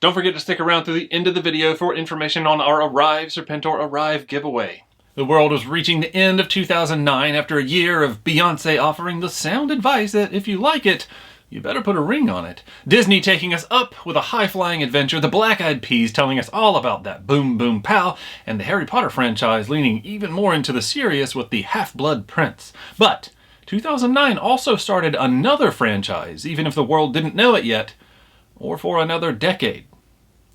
Don't forget to stick around through the end of the video for information on our Arrive Serpentor Arrive giveaway. The world was reaching the end of 2009 after a year of Beyonce offering the sound advice that if you like it, you better put a ring on it. Disney taking us up with a high-flying adventure, the Black Eyed Peas telling us all about that boom boom pow, and the Harry Potter franchise leaning even more into the serious with the Half-Blood Prince. But 2009 also started another franchise, even if the world didn't know it yet, or for another decade.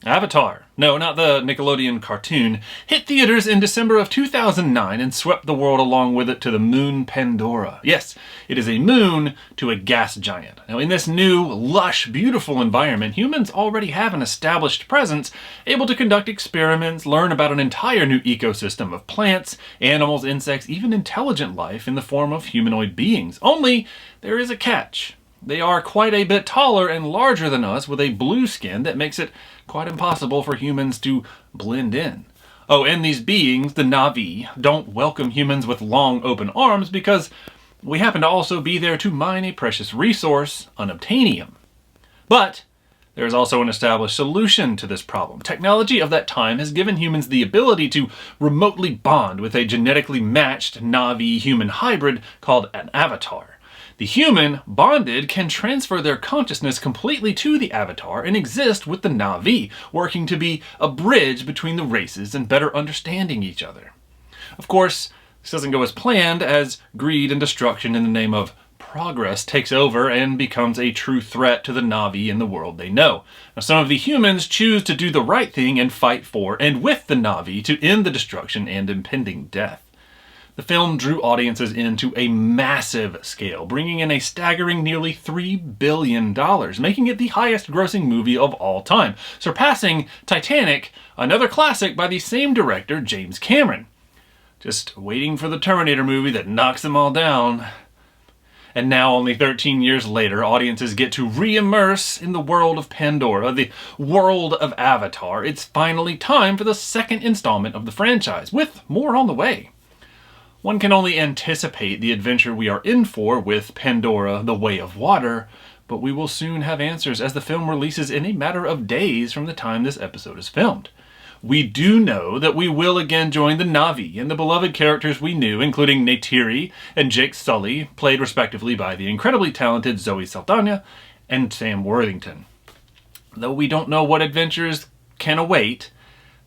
Avatar, no, not the Nickelodeon cartoon, hit theaters in December of 2009 and swept the world along with it to the moon Pandora. Yes, it is a moon to a gas giant. Now, in this new, lush, beautiful environment, humans already have an established presence, able to conduct experiments, learn about an entire new ecosystem of plants, animals, insects, even intelligent life in the form of humanoid beings. Only, there is a catch. They are quite a bit taller and larger than us with a blue skin that makes it quite impossible for humans to blend in. Oh, and these beings, the Na'vi, don't welcome humans with long open arms because we happen to also be there to mine a precious resource, unobtainium. But there is also an established solution to this problem. Technology of that time has given humans the ability to remotely bond with a genetically matched Na'vi-human hybrid called an avatar. The human, bonded, can transfer their consciousness completely to the avatar and exist with the Na'vi, working to be a bridge between the races and better understanding each other. Of course, this doesn't go as planned, as greed and destruction in the name of progress takes over and becomes a true threat to the Na'vi and the world they know. Now, some of the humans choose to do the right thing and fight for and with the Na'vi to end the destruction and impending death. The film drew audiences into a massive scale, bringing in a staggering nearly $3 billion, making it the highest grossing movie of all time, surpassing Titanic, another classic by the same director, James Cameron. Just waiting for the Terminator movie that knocks them all down. And now, only 13 years later, audiences get to re-immerse in the world of Pandora, the world of Avatar. It's finally time for the second installment of the franchise, with more on the way. One can only anticipate the adventure we are in for with Pandora, the Way of Water, but we will soon have answers as the film releases in a matter of days from the time this episode is filmed. We do know that we will again join the Na'vi and the beloved characters we knew, including Neytiri and Jake Sully, played respectively by the incredibly talented Zoe Saldana and Sam Worthington. Though we don't know what adventures can await,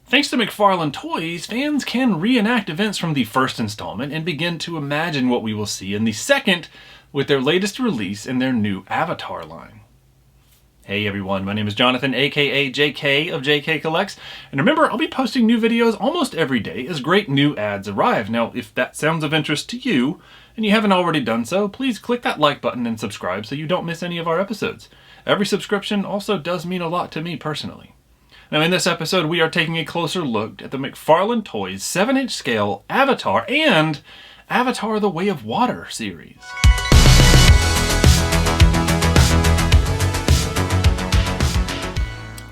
thanks to McFarlane Toys, fans can reenact events from the first installment and begin to imagine what we will see in the second with their latest release in their new Avatar line. Hey everyone, my name is Jonathan, aka JK of JK Collects, and remember, I'll be posting new videos almost every day as great new ads arrive. Now, if that sounds of interest to you, and you haven't already done so, please click that like button and subscribe so you don't miss any of our episodes. Every subscription also does mean a lot to me personally. Now, in this episode, we are taking a closer look at the McFarlane Toys 7-inch scale Avatar and Avatar: The Way of Water series.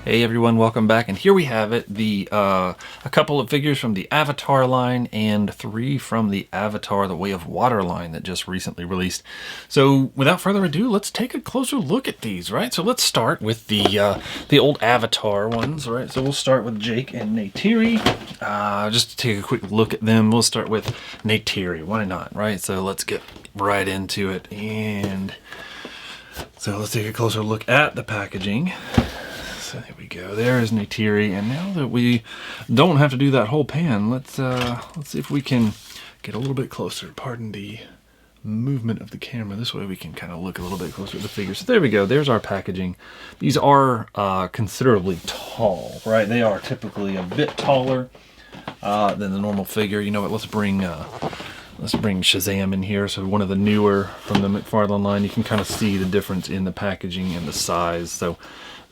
Hey everyone, welcome back, and here we have it, a couple of figures from the Avatar line and 3 from the Avatar: The Way of Water line that just recently released. So without further ado, let's take a closer look at these, right? So let's start with the old Avatar ones, right? So we'll start with Jake and Neytiri. Just to take a quick look at them, we'll start with Neytiri. Why not, right? So let's get right into it, and so let's take a closer look at the packaging. So there we go. There is Neytiri, and now that we don't have to do that whole pan, let's see if we can get a little bit closer. Pardon the movement of the camera. This way we can kind of look a little bit closer at the figure. So there we go. There's our packaging. These are considerably tall, right? They are typically a bit taller than the normal figure. You know what? Let's bring Shazam in here. So one of the newer from the McFarlane line. You can kind of see the difference in the packaging and the size. So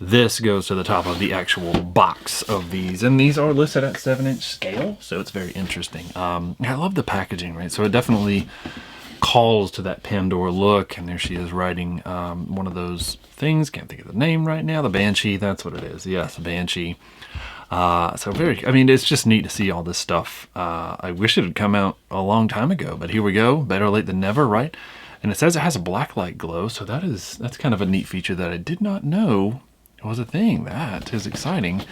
this goes to the top of the actual box of these, and these are listed at 7-inch scale, so it's very interesting. I love the packaging, right? So it definitely calls to that Pandora look, and there she is riding one of those things. Can't think of the name right now. The Banshee, that's what it is. Yes, the Banshee. So I mean, it's just neat to see all this stuff. I wish it had come out a long time ago, but here we go. Better late than never, right? And it says it has a black light glow, so that's kind of a neat feature that I did not know was a thing. That is exciting.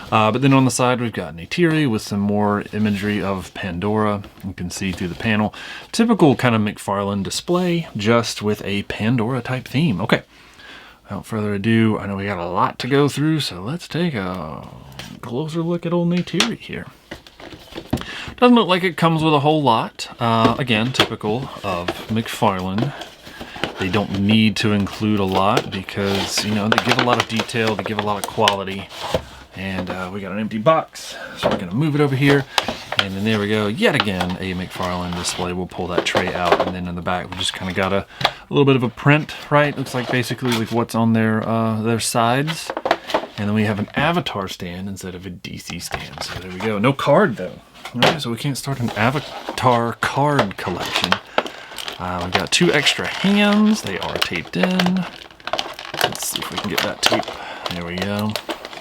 But then on the side, we've got Neytiri with some more imagery of Pandora. You can see through the panel. Typical kind of McFarlane display, just with a Pandora type theme. Okay, without further ado, I know we got a lot to go through, so let's take a closer look at old Neytiri here. Doesn't look like it comes with a whole lot. Again, typical of McFarlane. They don't need to include a lot because, you know, they give a lot of detail, they give a lot of quality. And we got an empty box, so we're gonna move it over here. And then there we go, yet again, a McFarlane display. We'll pull that tray out, and then in the back, we just kind of got a little bit of a print, right? Looks like basically like what's on their sides. And then we have an Avatar stand instead of a DC stand. So there we go, no card though. All right, so we can't start an Avatar card collection. We've got 2 extra hands. They are taped in. Let's see if we can get that tape. There we go.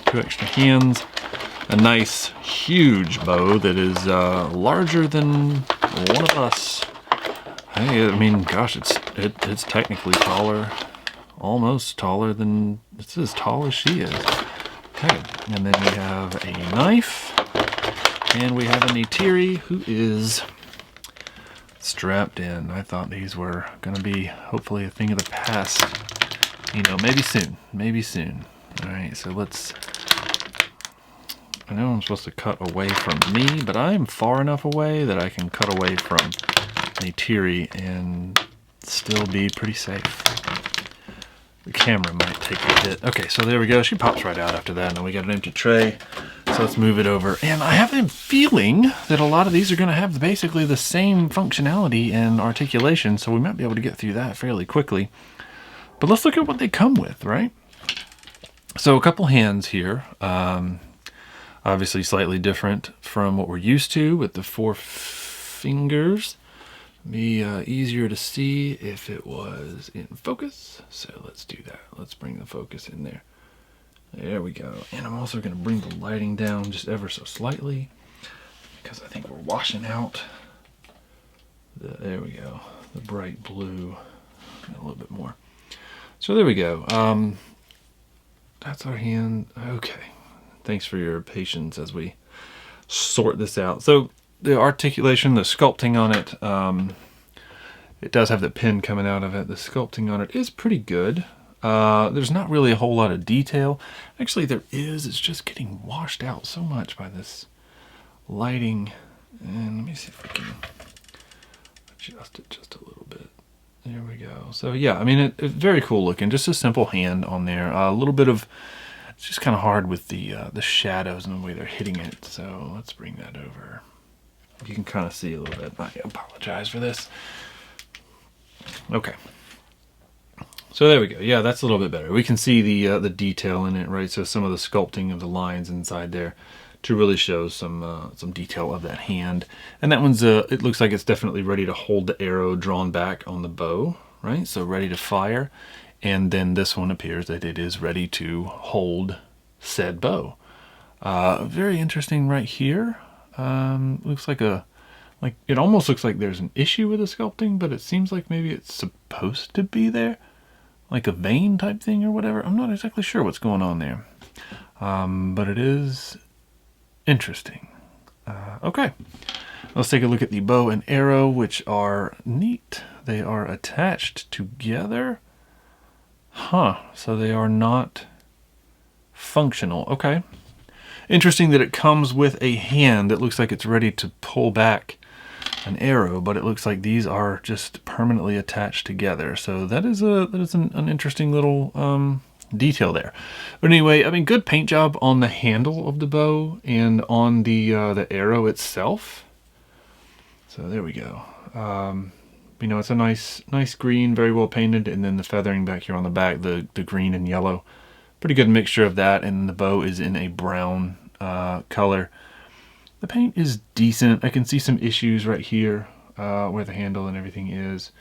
2 extra hands. A nice, huge bow that is larger than one of us. Hey, I mean, gosh, it's technically taller, almost taller than, it's as tall as she is. Okay, and then we have a knife, and we have a Neytiri who is strapped in. I thought these were going to be hopefully a thing of the past. You know, maybe soon. Maybe soon. Alright, so let's... I know I'm supposed to cut away from me, but I'm far enough away that I can cut away from Neytiri and still be pretty safe. The camera might take a hit. Okay, so there we go. She pops right out after that. And then we got an empty tray. So let's move it over. And I have a feeling that a lot of these are going to have basically the same functionality and articulation. So we might be able to get through that fairly quickly. But let's look at what they come with, right? So a couple hands here. Obviously slightly different from what we're used to with the 4 fingers. Be easier to see if it was in focus. So let's do that. Let's bring the focus in there. There we go. And I'm also going to bring the lighting down just ever so slightly because I think we're washing out there we go, the bright blue a little bit more. So there we go. That's our hand. Okay. Thanks for your patience as we sort this out. So the articulation, the sculpting on it, it does have the pin coming out of it. The sculpting on it is pretty good. There's not really a whole lot of detail. Actually, there is. It's just getting washed out so much by this lighting. And let me see if we can adjust it just a little bit. There we go. So yeah, I mean, it's very cool looking. Just a simple hand on there. A little bit of, it's just kind of hard with the shadows and the way they're hitting it. So let's bring that over. You can kind of see a little bit. I apologize for this. Okay. So there we go. Yeah, that's a little bit better. We can see the detail in it, right? So some of the sculpting of the lines inside there to really show some detail of that hand. And that one's it looks like it's definitely ready to hold the arrow drawn back on the bow, right? So ready to fire. And then this one appears that it is ready to hold said bow. Very interesting right here. Looks like it almost looks like there's an issue with the sculpting, but it seems like maybe it's supposed to be there. Like a vein type thing or whatever. I'm not exactly sure what's going on there. But it is interesting. Okay. Let's take a look at the bow and arrow, which are neat. They are attached together. Huh. So they are not functional. Okay. Interesting that it comes with a hand that looks like it's ready to pull back an arrow, but it looks like these are just permanently attached together. So that is an interesting little detail there. But anyway, I mean, good paint job on the handle of the bow and on the arrow itself. So there we go. You know, it's a nice green, very well painted, and then the feathering back here on the back, the green and yellow. Pretty good mixture of that, and the bow is in a brown color. The paint is decent. I can see some issues right here where the handle and everything is.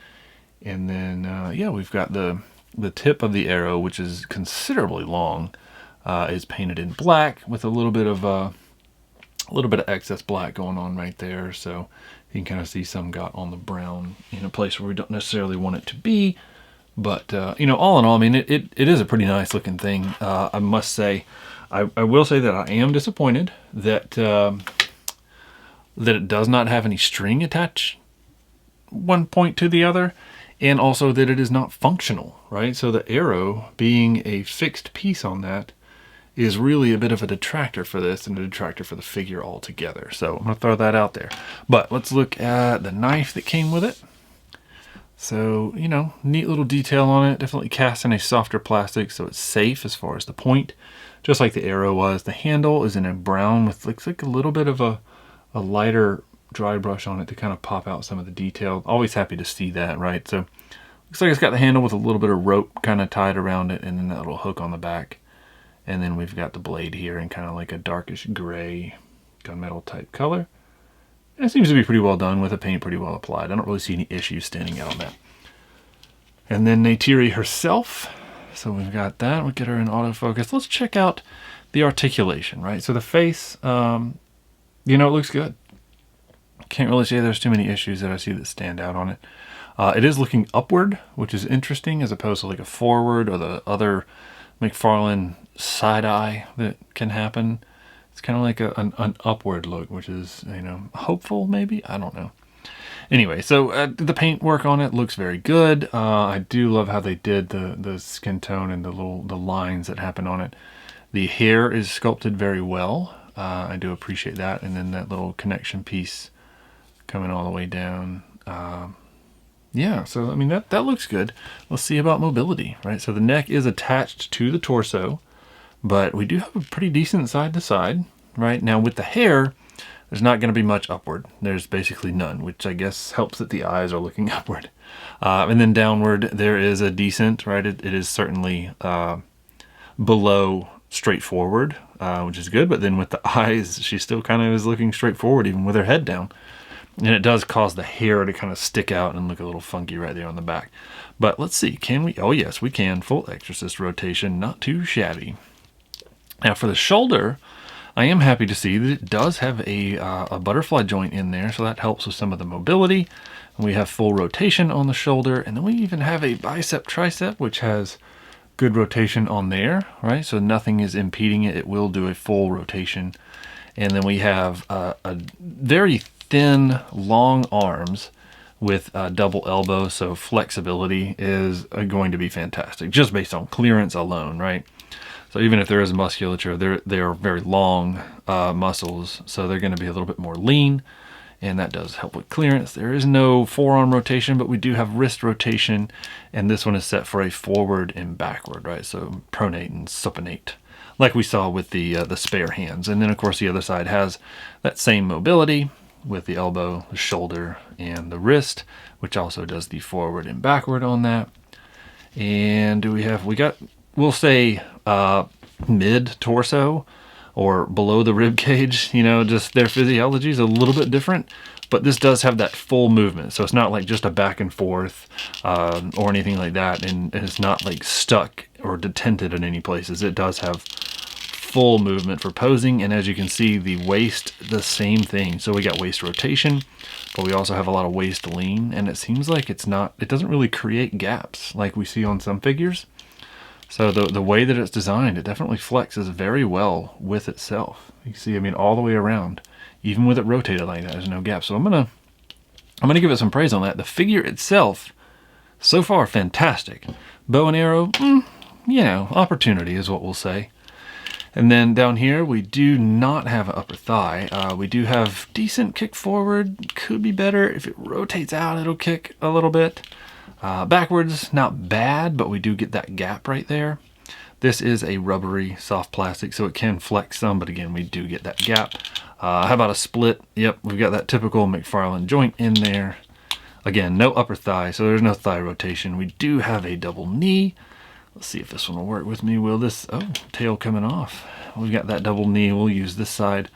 And then, yeah, we've got the tip of the arrow, which is considerably long, is painted in black with a little bit of excess black going on right there. So you can kind of see some got on the brown in a place where we don't necessarily want it to be. But, you know, all in all, I mean, it is a pretty nice looking thing. I must say, I will say that I am disappointed that, that it does not have any string attached one point to the other, and also that it is not functional, right? So the arrow being a fixed piece on that is really a bit of a detractor for this and a detractor for the figure altogether. So I'm going to throw that out there. But let's look at the knife that came with it. So, you know, neat little detail on it. Definitely cast in a softer plastic, so it's safe as far as the point, just like the arrow was. The handle is in a brown with looks like a little bit of a lighter dry brush on it to kind of pop out some of the detail. Always happy to see that, right? So looks like it's got the handle with a little bit of rope kind of tied around it, and then that little hook on the back. And then we've got the blade here in kind of like a darkish gray gunmetal type color. And it seems to be pretty well done with the paint pretty well applied. I don't really see any issues standing out on that. And then Neytiri herself. So we've got that. We'll get her in autofocus. Let's check out the articulation, right? So the face, you know, it looks good. Can't really say there's too many issues that I see that stand out on it. It is looking upward, which is interesting, as opposed to like a forward or the other McFarlane side eye that can happen. It's kind of like an upward look, which is, you know, hopeful maybe? I don't know. Anyway, so the paint work on it looks very good. I do love how they did the skin tone and the lines that happen on it. The hair is sculpted very well. I do appreciate that. And then that little connection piece coming all the way down. Yeah, so I mean that looks good. Let's see about mobility, right? So the neck is attached to the torso, but we do have a pretty decent side to side, right? Now with the hair, there's not going to be much upward. There's basically none, which I guess helps that the eyes are looking upward. And then downward, there is a decent, right? It is certainly below straightforward, which is good. But then with the eyes, she still kind of is looking straightforward, even with her head down. And it does cause the hair to kind of stick out and look a little funky right there on the back. But let's see, can we? Oh yes, we can. Full Exorcist rotation, not too shabby. Now for the shoulder, I am happy to see that it does have a butterfly joint in there, so that helps with some of the mobility. And we have full rotation on the shoulder, and then we even have a bicep tricep, which has good rotation on there, right? So nothing is impeding it. It will do a full rotation. And then we have a very thin, long arms with double elbow, so flexibility is going to be fantastic, just based on clearance alone, right? So even if there is musculature, they are very long muscles, so they're going to be a little bit more lean, and that does help with clearance. There is no forearm rotation, but we do have wrist rotation, and this one is set for a forward and backward, right? So pronate and supinate, like we saw with the spare hands. And then of course the other side has that same mobility with the elbow, the shoulder, and the wrist, which also does the forward and backward on that. And we'll say mid torso or below the rib cage, you know, just their physiology is a little bit different, but this does have that full movement. So it's not like just a back and forth or anything like that. And it's not like stuck or detented in any places. It does have full movement for posing, and as you can see, the waist, the same thing. So we got waist rotation, but we also have a lot of waist lean, and it seems like it doesn't really create gaps like we see on some figures. So the way that it's designed, it definitely flexes very well with itself. You see, I mean, all the way around, even with it rotated like that, there's no gap. So I'm gonna give it some praise on that. The figure itself, so far, fantastic. Bow and arrow, you know, opportunity is what we'll say. And then down here, we do not have an upper thigh. We do have decent kick forward. Could be better. If it rotates out, it'll kick a little bit. Backwards, not bad, but we do get that gap right there. This is a rubbery, soft plastic, so it can flex some, but again, we do get that gap. How about a split? Yep, we've got that typical McFarlane joint in there. Again, no upper thigh, so there's no thigh rotation. We do have a double knee. Let's see if this one will work with me. Will this, oh, tail coming off. We've got that double knee. We'll use this side.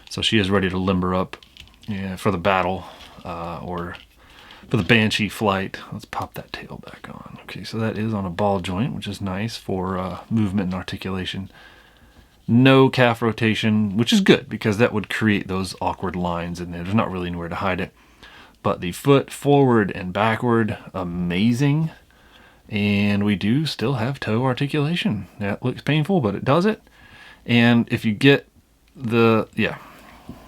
So she is ready to limber up, yeah, for the battle or for the Banshee flight. Let's pop that tail back on. Okay, so that is on a ball joint, which is nice for movement and articulation. No calf rotation, which is good because that would create those awkward lines in there. There's not really anywhere to hide it. But the foot forward and backward, amazing. And we do still have toe articulation. That looks painful, but it does it. And if you get the, yeah,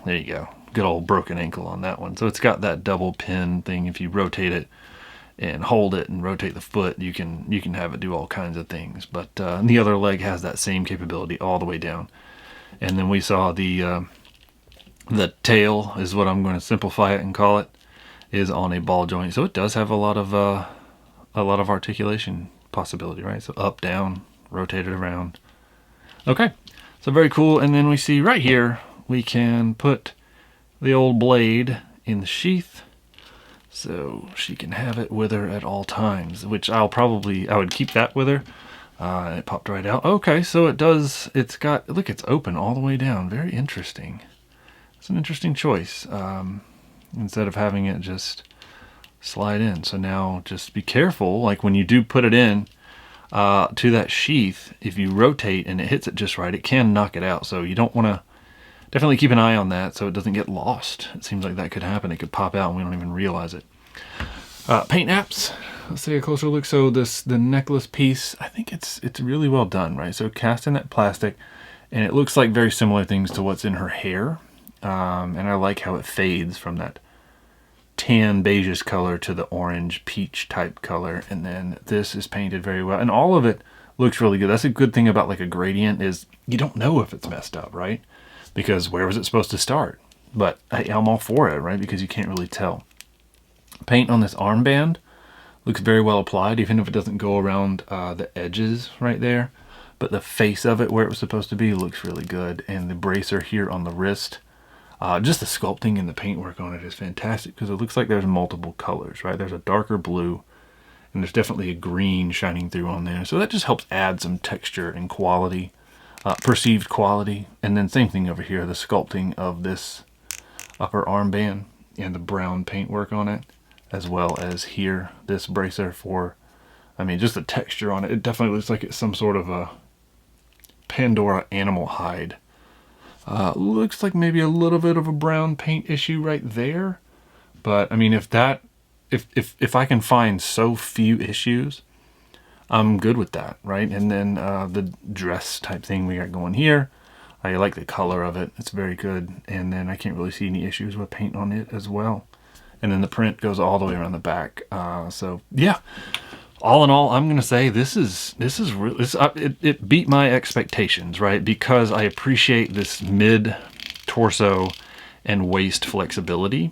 there you go. Good old broken ankle on that one. So it's got that double pin thing. If you rotate it and hold it and rotate the foot, you can have it do all kinds of things. But the other leg has that same capability all the way down. And then we saw the tail, is what I'm going to simplify it and call it, is on a ball joint. So it does have a lot of articulation possibility, right? So up, down, rotate it around. Okay, so very cool. And then we see right here, we can put the old blade in the sheath, so she can have it with her at all times, which I would keep that with her. It popped right out. Okay, so it does, it's got, look, it's open all the way down. Very interesting. It's an interesting choice, instead of having it just slide in. So now just be careful, like when you do put it in to that sheath, if you rotate and it hits it just right, it can knock it out. So you don't want to, definitely keep an eye on that so it doesn't get lost. It seems like that could happen. It could pop out and we don't even realize it. Paint apps. Let's take a closer look. So the necklace piece, I think it's really well done, right? So cast in that plastic, and it looks like very similar things to what's in her hair. And I like how it fades from that tan beigeish color to the orange peach type color. And then this is painted very well. And all of it looks really good. That's a good thing about like a gradient, is you don't know if it's messed up, right? Because where was it supposed to start? But I'm all for it, right? Because you can't really tell. Paint on this armband looks very well applied, even if it doesn't go around the edges right there. But the face of it, where it was supposed to be, looks really good. And the bracer here on the wrist, just the sculpting and the paintwork on it is fantastic, because it looks like there's multiple colors, right? There's a darker blue, and there's definitely a green shining through on there. So that just helps add some texture and quality, perceived quality. And then same thing over here, the sculpting of this upper armband and the brown paintwork on it, as well as here, this bracer for, I mean, just the texture on it. It definitely looks like it's some sort of a Pandora animal hide. Looks like maybe a little bit of a brown paint issue right there. But I mean, if I can find so few issues, I'm good with that, right? And then the dress type thing we got going here, I like the color of it. It's very good. And then I can't really see any issues with paint on it as well. And then the print goes all the way around the back. So yeah, all in all, I'm going to say this is really, it beat my expectations, right? Because I appreciate this mid torso and waist flexibility,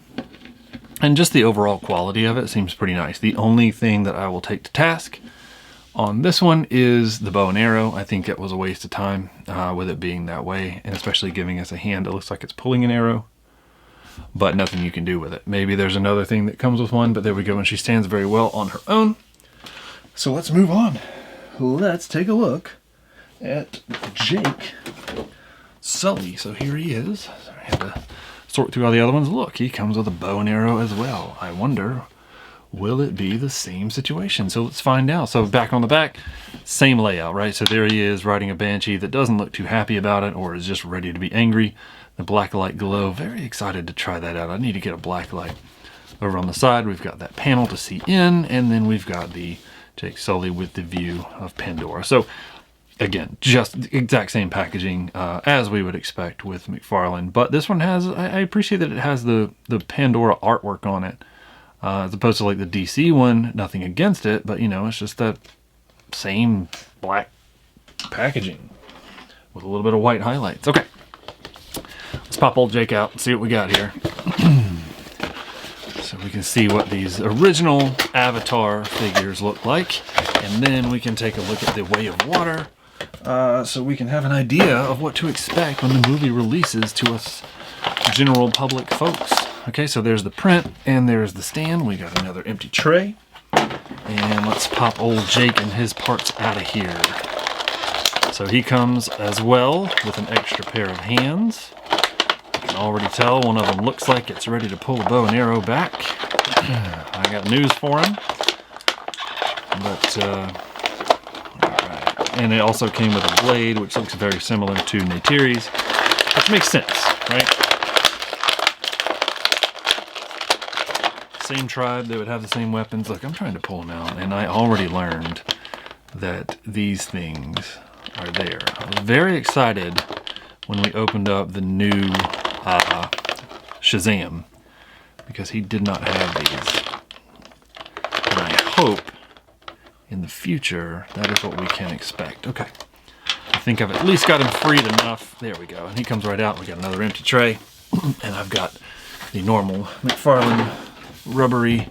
and just the overall quality of it seems pretty nice. The only thing that I will take to task on this one is the bow and arrow. I think it was a waste of time with it being that way, and especially giving us a hand that looks like it's pulling an arrow, but nothing you can do with it. Maybe there's another thing that comes with one, but there we go. And she stands very well on her own. So let's move on. Let's take a look at Jake Sully. So here he is. So I had to sort through all the other ones. Look, he comes with a bow and arrow as well. I wonder, will it be the same situation? So let's find out. So back on the back, same layout, right? So there he is riding a banshee that doesn't look too happy about it, or is just ready to be angry. The black light glow, very excited to try that out. I need to get a black light. Over on the side, we've got that panel to see in, and then we've got the Jake Sully with the view of Pandora. So again, just the exact same packaging as we would expect with McFarlane, but this one has, I appreciate that it has the Pandora artwork on it, as opposed to like the DC one. Nothing against it, but you know, it's just that same black packaging with a little bit of white highlights. Okay, let's pop old Jake out and see what we got here. So we can see what these original Avatar figures look like, and then we can take a look at the Way of Water, so we can have an idea of what to expect when the movie releases to us general public folks. Okay, so there's the print, and there's the stand. We got another empty tray, and let's pop old Jake and his parts out of here. So he comes as well with an extra pair of hands. You can already tell one of them looks like it's ready to pull the bow and arrow back. I got news for him. But, alright. And it also came with a blade, which looks very similar to Neytiri's, which makes sense, right? Same tribe, they would have the same weapons. Look, I'm trying to pull them out, and I already learned that these things are there. I was very excited when we opened up the new Shazam, because he did not have these. And I hope in the future that is what we can expect. Okay, I think I've at least got him freed enough. There we go, and he comes right out. We got another empty tray, and I've got the normal McFarlane rubbery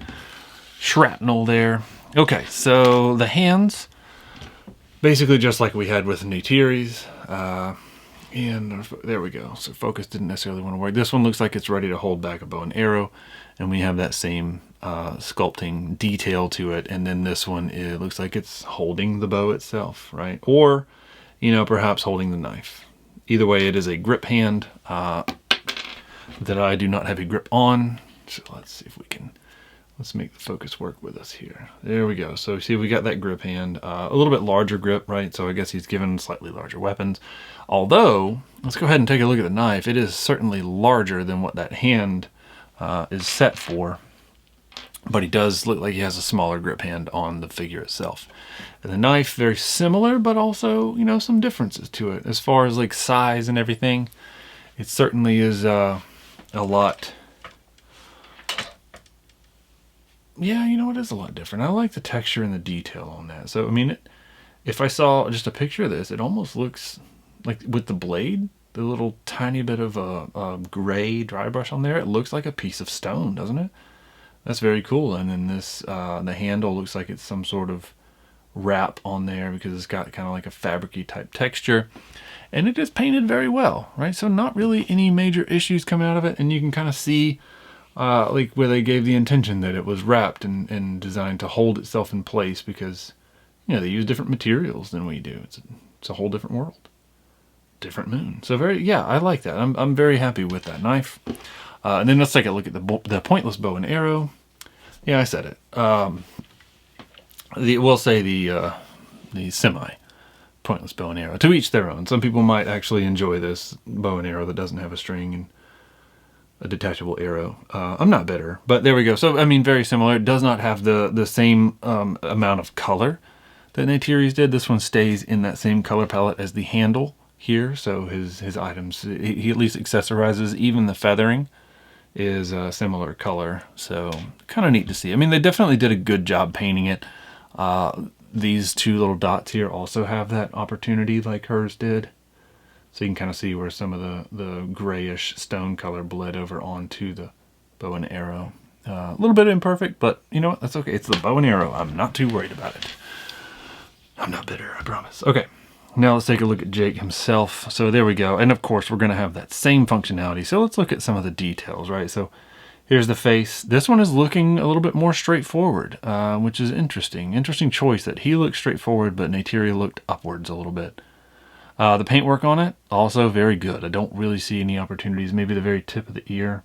shrapnel there. Okay, so the hands, basically just like we had with Neytiri's, and there we go. So focus didn't necessarily want to work. This one looks like it's ready to hold back a bow and arrow, and we have that same sculpting detail to it. And then this one, it looks like it's holding the bow itself, right? Or, you know, perhaps holding the knife. Either way, it is a grip hand that I do not have a grip on. So let's see if we can, let's make the focus work with us here. There we go. So see, we got that grip hand, a little bit larger grip, right? So I guess he's given slightly larger weapons. Although, let's go ahead and take a look at the knife. It is certainly larger than what that hand is set for. But he does look like he has a smaller grip hand on the figure itself. And the knife, very similar, but also, you know, some differences to it. As far as like size and everything, it certainly is a lot. Yeah, you know, it is a lot different. I like the texture and the detail on that. So, I mean, if I saw just a picture of this, it almost looks like with the blade, the little tiny bit of a gray dry brush on there, it looks like a piece of stone, doesn't it? That's very cool. And then this, the handle looks like it's some sort of wrap on there because it's got kind of like a fabricy type texture. And it is painted very well, right? So not really any major issues coming out of it. And you can kind of see like where they gave the intention that it was wrapped and designed to hold itself in place because, you know, they use different materials than we do. It's a whole different world, different moon. So yeah, I like that. I'm very happy with that knife. And then let's take a look at the pointless bow and arrow. Yeah, I said it. We'll say the semi pointless bow and arrow. To each their own. Some people might actually enjoy this bow and arrow that doesn't have a string and a detachable arrow. I'm not bitter, but there we go. So, I mean, very similar. It does not have the same amount of color that Neytiri's did. This one stays in that same color palette as the handle here. So his items, he at least accessorizes. Even the feathering is a similar color. So, kind of neat to see. I mean, they definitely did a good job painting it. These two little dots here also have that opportunity like hers did. So you can kind of see where some of the grayish stone color bled over onto the bow and arrow. A little bit imperfect, but you know what? That's okay. It's the bow and arrow. I'm not too worried about it. I'm not bitter, I promise. Okay, now let's take a look at Jake himself. So there we go. And of course, we're going to have that same functionality. So let's look at some of the details, right? So here's the face. This one is looking a little bit more straightforward, which is interesting. Interesting choice that he looked straightforward, but Neytiri looked upwards a little bit. The paintwork on it, also very good. I don't really see any opportunities, maybe the very tip of the ear.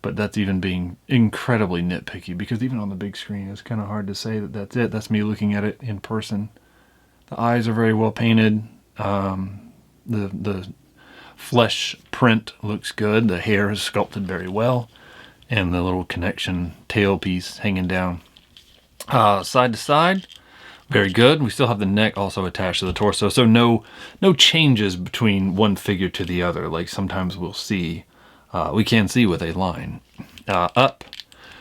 But that's even being incredibly nitpicky, because even on the big screen, it's kind of hard to say that that's it. That's me looking at it in person. The eyes are very well painted. The flesh print looks good. The hair is sculpted very well. And the little connection tail piece hanging down. Side to side. Very good. We still have the neck also attached to the torso, so no changes between one figure to the other, like sometimes we'll see. We can see with a line. Up,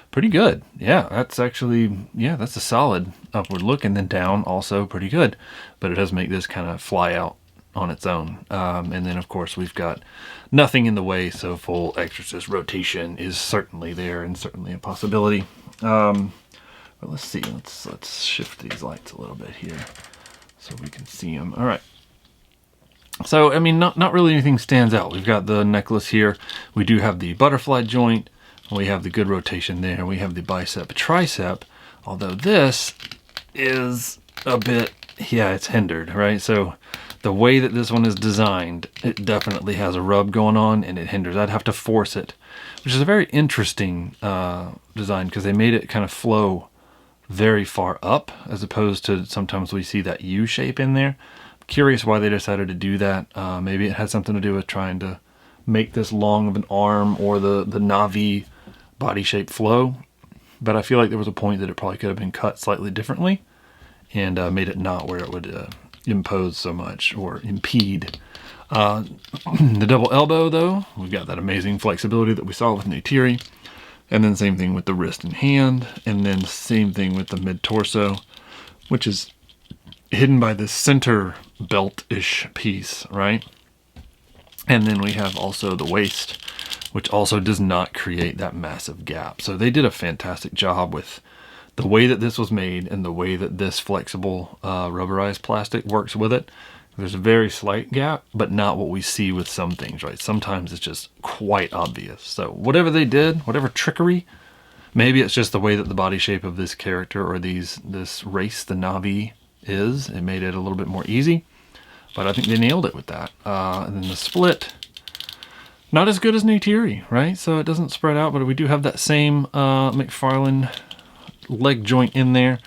pretty good. Yeah, that's actually, yeah, that's a solid upward look, and then down also pretty good. But it does make this kind of fly out on its own. And then of course we've got nothing in the way, so full exorcist rotation is certainly there and certainly a possibility. But let's see, let's shift these lights a little bit here so we can see them. All right. So, I mean, not really anything stands out. We've got the necklace here. We do have the butterfly joint. We have the good rotation there. We have the bicep, tricep. Although this is a bit, yeah, it's hindered, right? So the way that this one is designed, it definitely has a rub going on and it hinders. I'd have to force it, which is a very interesting design because they made it kind of flow very far up as opposed to sometimes we see that U shape in there. I'm curious why they decided to do that. Maybe it had something to do with trying to make this long of an arm or the Na'vi body shape flow. but I feel like there was a point that it probably could have been cut slightly differently and made it not where it would impose so much or impede. The double elbow, though, we've got that amazing flexibility that we saw with Neytiri. And then same thing with the wrist and hand. And then same thing with the mid-torso, which is hidden by this center belt-ish piece, right? And then we have also the waist, which also does not create that massive gap. So they did a fantastic job with the way that this was made and the way that this flexible rubberized plastic works with it. There's a very slight gap, but not what we see with some things, right? Sometimes it's just quite obvious. So whatever they did, whatever trickery, maybe it's just the way that the body shape of this character or this race, the Na'vi, is. It made it a little bit more easy, but I think they nailed it with that. And then the split, not as good as Neytiri, right? So it doesn't spread out, but we do have that same McFarlane leg joint in there.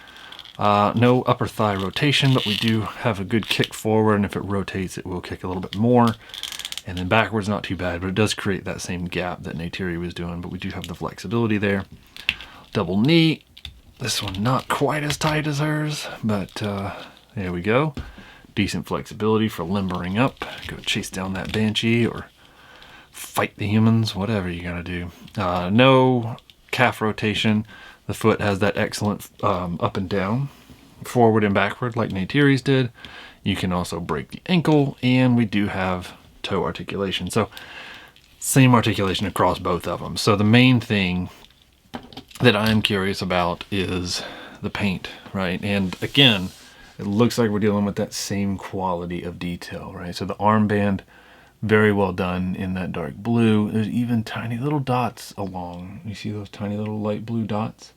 No upper thigh rotation, but we do have a good kick forward, and if it rotates, it will kick a little bit more. And then backwards, not too bad, but it does create that same gap that Neytiri was doing, but we do have the flexibility there. Double knee. This one not quite as tight as hers, but there we go. Decent flexibility for limbering up. Go chase down that banshee or fight the humans, whatever you gotta do. No calf rotation. The foot has that excellent up and down, forward and backward like Neytiri's did. You can also break the ankle, and we do have toe articulation. So same articulation across both of them. So the main thing that I'm curious about is the paint, right? And again, it looks like we're dealing with that same quality of detail, right? So the armband, very well done in that dark blue. There's even tiny little dots along. You see those tiny little light blue dots?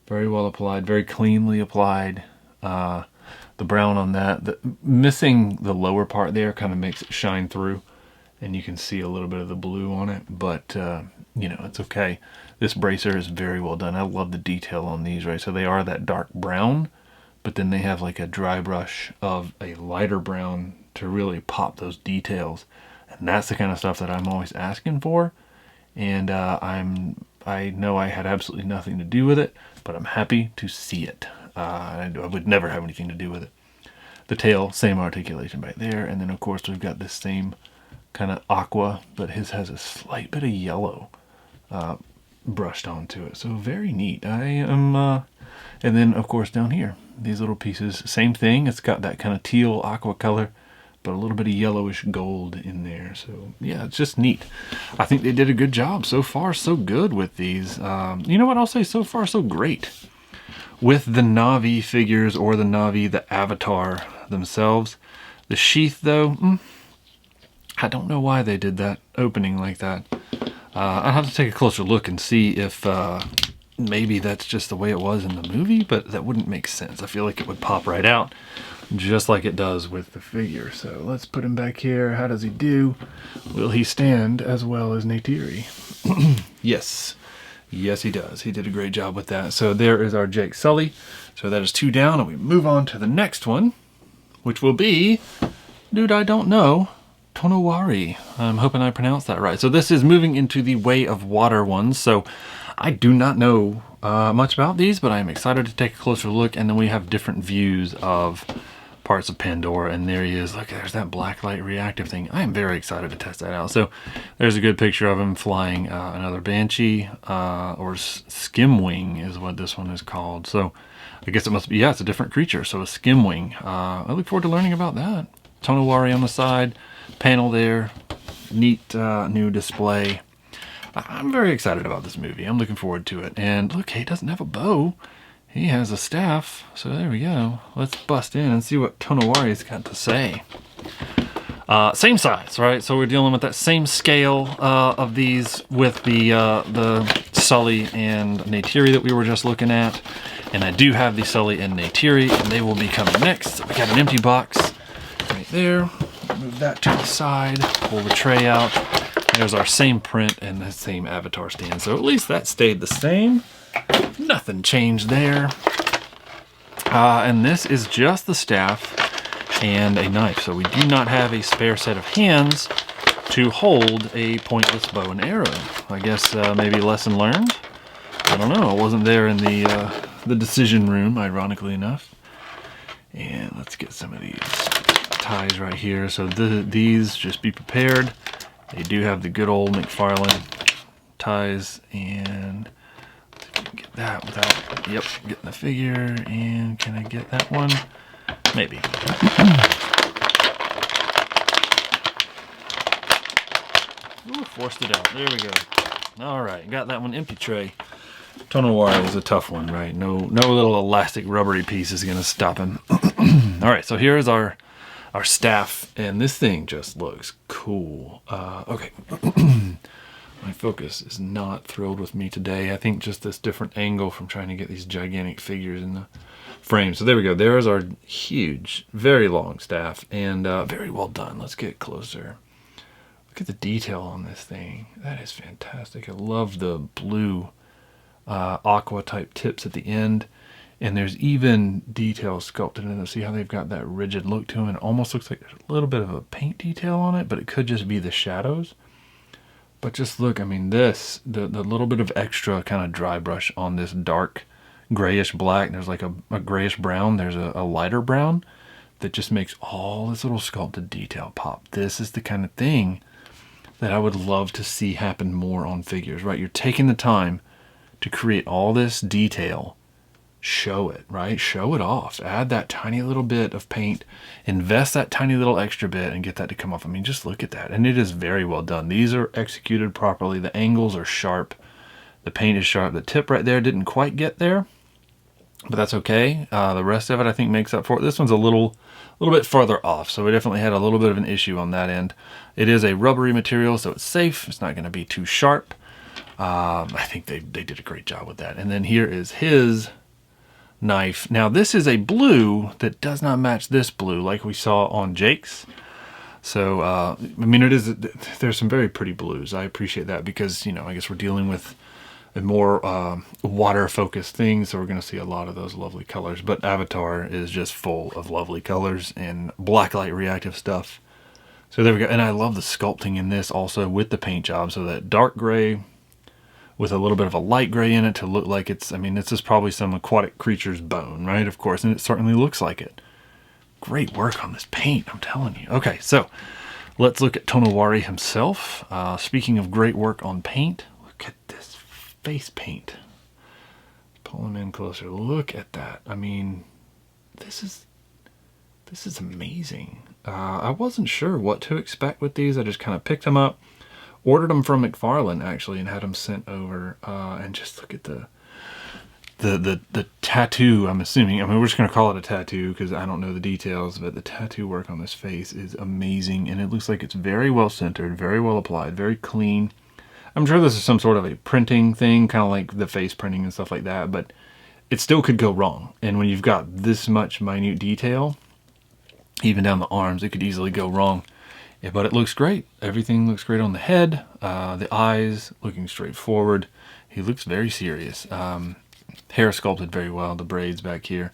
Very well applied, very cleanly applied. The brown on that, missing the lower part there kind of makes it shine through, and you can see a little bit of the blue on it, but you know, it's okay. This bracer is very well done. I love the detail on these, right? So they are that dark brown, but then they have like a dry brush of a lighter brown to really pop those details. And that's the kind of stuff that I'm always asking for. And I know I had absolutely nothing to do with it, but I'm happy to see it. I would never have anything to do with it. The tail, same articulation right there. And then of course we've got this same kind of aqua, but his has a slight bit of yellow brushed onto it. So very neat. I am, and then of course down here, these little pieces, same thing. It's got that kind of teal aqua color, but a little bit of yellowish gold in there. So yeah, it's just neat. I think they did a good job. So far, so good with these. You know what? I'll say so far, so great. With the Na'vi figures or the Na'vi, the Avatar themselves. The sheath, though, I don't know why they did that opening like that. I'll have to take a closer look and see if maybe that's just the way it was in the movie, but that wouldn't make sense. I feel like it would pop right out, just like it does with the figure. So let's put him back here. How does he do? Will he stand as well as Neytiri? Yes. Yes, he does. He did a great job with that. So there is our Jake Sully. So that is 2 down, and we move on to the next one, which will be, dude, I don't know, Tonowari. I'm hoping I pronounced that right. So this is moving into the Way of Water ones. So I do not know much about these, but I'm excited to take a closer look. And then we have different views of parts of Pandora, and there he is. Look, there's that black light reactive thing. I am very excited to test that out. So there's a good picture of him flying another Banshee, or Skimwing is what this one is called. So I guess it must be, yeah, it's a different creature. So a Skimwing. I look forward to learning about that. Tonowari on the side, panel there, neat new display. I'm very excited about this movie. I'm looking forward to it. And look, he doesn't have a bow. He has a staff, so there we go. Let's bust in and see what Tonowari's got to say. Same size, right? So we're dealing with that same scale of these with the Sully and Neytiri that we were just looking at. And I do have the Sully and Neytiri, and they will be coming next. So we got an empty box right there. Move that to the side, pull the tray out. There's our same print and the same Avatar stand. So at least that stayed the same. Nothing changed there. And this is just the staff and a knife. So we do not have a spare set of hands to hold a pointless bow and arrow. I guess maybe lesson learned. I don't know. I wasn't there in the decision room, ironically enough. And let's get some of these ties right here. So these, just be prepared. They do have the good old McFarlane ties, and let's see if we can get that without, yep, getting the figure. And can I get that one? Maybe. Ooh, forced it out. There we go. All right, got that one. Empty tray. Tonowari is a tough one, right? No little elastic rubbery piece is gonna stop him. All right, so here's our staff, and this thing just looks cool. Okay, my focus is not thrilled with me today. I think just this different angle from trying to get these gigantic figures in the frame. So there we go. There's our huge, very long staff, and very well done. Let's get closer. Look at the detail on this thing. That is fantastic. I love the blue aqua type tips at the end, and there's even details sculpted in it. See how they've got that rigid look to them? It almost looks like there's a little bit of a paint detail on it, but it could just be the shadows. But just look, I mean, this, the little bit of extra kind of dry brush on this dark grayish black, there's like a grayish brown, there's a lighter brown that just makes all this little sculpted detail pop. This is the kind of thing that I would love to see happen more on figures, right? You're taking the time to create all this detail, show it, right? Show it off. Add that tiny little bit of paint, invest that tiny little extra bit, and get that to come off. I mean, just look at that. And it is very well done. These are executed properly. The angles are sharp. The paint is sharp. The tip right there didn't quite get there, but that's okay. The rest of it, I think, makes up for it. This one's a little bit farther off, so we definitely had a little bit of an issue on that end. It is a rubbery material, so it's safe. It's not going to be too sharp. I think they did a great job with that. And then here is his knife. Now this is a blue that does not match this blue like we saw on Jake's. So, I mean, there's some very pretty blues. I appreciate that because, you know, I guess we're dealing with a more water-focused thing, so we're going to see a lot of those lovely colors. But Avatar is just full of lovely colors and blacklight reactive stuff. So there we go. And I love the sculpting in this also with the paint job. So that dark gray with a little bit of a light gray in it to look like it's, I mean, this is probably some aquatic creature's bone, right? Of course, and it certainly looks like it. Great work on this paint, I'm telling you. Okay, so let's look at Tonowari himself. Speaking of great work on paint, look at this face paint. Pull him in closer. Look at that. I mean, this is amazing. I wasn't sure what to expect with these. I just kind of picked them up. Ordered them from McFarlane actually and had them sent over, and just look at the tattoo. I'm assuming, I mean, we're just gonna call it a tattoo because I don't know the details, but the tattoo work on this face is amazing, and it looks like it's very well centered, very well applied, very clean. I'm sure this is some sort of a printing thing, kind of like the face printing and stuff like that, but it still could go wrong. And when you've got this much minute detail, even down the arms, it could easily go wrong. Yeah, but it looks great. Everything looks great on the head. The eyes looking straight forward. He looks very serious. Hair sculpted very well. The braids back here.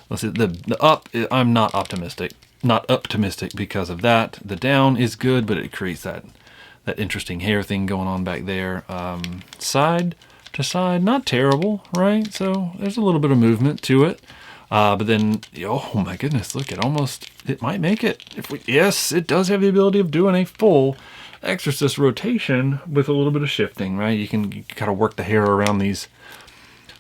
Let's see, the up. I'm not optimistic. Not optimistic because of that. The down is good, but it creates that interesting hair thing going on back there. Side to side, not terrible, right? So there's a little bit of movement to it. But then, oh my goodness, look, it might make it. Yes, it does have the ability of doing a full Exorcist rotation with a little bit of shifting, right? You kind of work the hair around these